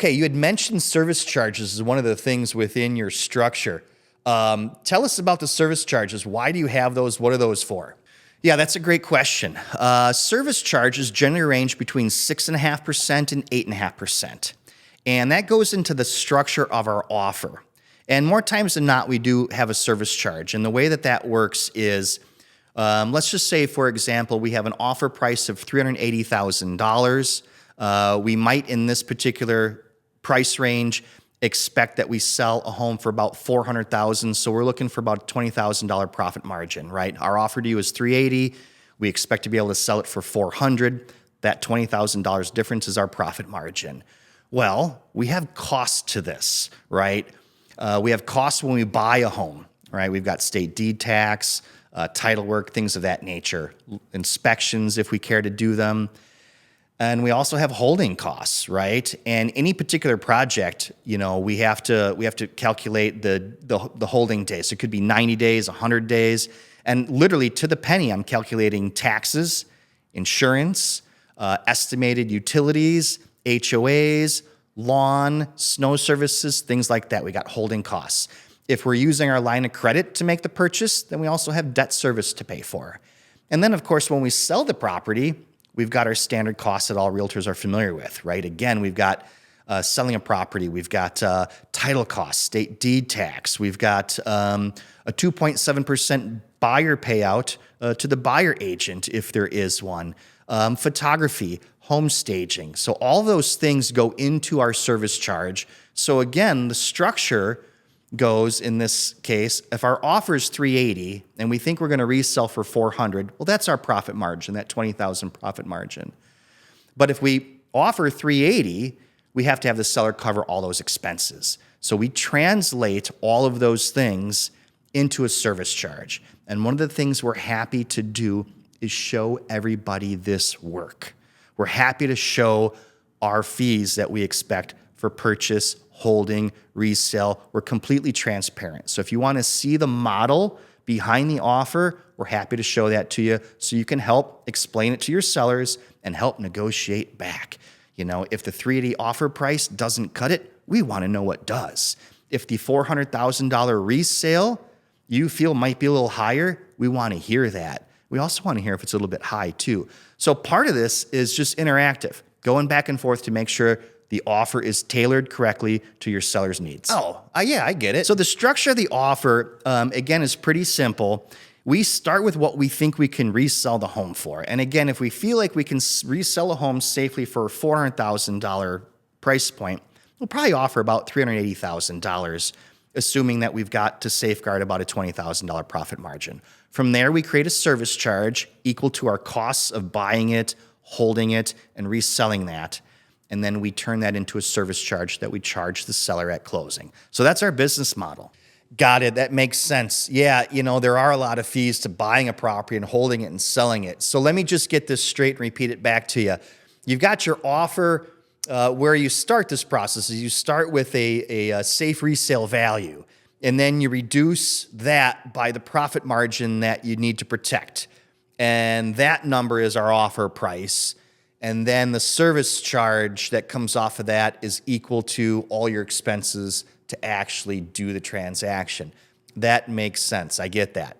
Okay, you had mentioned service charges as one of the things within your structure. Tell us about the service charges. Why do you have those? What are those for? Yeah, that's a great question. Service charges generally range between 6.5% and 8.5%. And that goes into the structure of our offer. And more times than not, we do have a service charge. And the way that that works is, let's just say, for example, we have an offer price of $380,000. We might, in this particular price range, expect that we sell a home for about $400,000. So we're looking for about a $20,000 profit margin, right? Our offer to you is $380,000. We expect to be able to sell it for $400,000. That $20,000 difference is our profit margin. Well, we have costs to this, right? We have costs when we buy a home, right? We've got state deed tax, title work, things of that nature, inspections if we care to do them. And we also have holding costs, right? And any particular project, we have to calculate the holding days. So it could be 90 days, 100 days, and literally to the penny, I'm calculating taxes, insurance, estimated utilities, HOAs, lawn, snow services, things like that. We got holding costs. If we're using our line of credit to make the purchase, then we also have debt service to pay for. And then, of course, when we sell the property, we've got our standard costs that all realtors are familiar with, right? Again, we've got selling a property. We've got title costs, state deed tax. We've got a 2.7% buyer payout to the buyer agent if there is one. Photography, home staging. So all those things go into our service charge. So again, the structure goes in this case, if our offer is $380,000 and we think we're going to resell for $400,000, well, that's our profit margin, that $20,000 profit margin. But if we offer $380,000, we have to have the seller cover all those expenses. So we translate all of those things into a service charge. And one of the things we're happy to do is show everybody this work. We're happy to show our fees that we expect for purchase, holding, resale. We're completely transparent. So if you want to see the model behind the offer, we're happy to show that to you so you can help explain it to your sellers and help negotiate back. If the $380,000 offer price doesn't cut it, we want to know what does. If the $400,000 resale you feel might be a little higher, we want to hear that. We also want to hear if it's a little bit high too. So part of this is just interactive, going back and forth to make sure the offer is tailored correctly to your seller's needs. Yeah, I get it. So the structure of the offer, again, is pretty simple. We start with what we think we can resell the home for. And again, if we feel like we can resell a home safely for a $400,000 price point, we'll probably offer about $380,000, assuming that we've got to safeguard about a $20,000 profit margin. From there, we create a service charge equal to our costs of buying it, holding it, and reselling that. And then we turn that into a service charge that we charge the seller at closing. So that's our business model. Got it. That makes sense. Yeah, there are a lot of fees to buying a property and holding it and selling it. So let me just get this straight and repeat it back to you. You've got your offer where you start this process is you start with a safe resale value, and then you reduce that by the profit margin that you need to protect. And that number is our offer price. And then the service charge that comes off of that is equal to all your expenses to actually do the transaction. That makes sense. I get that.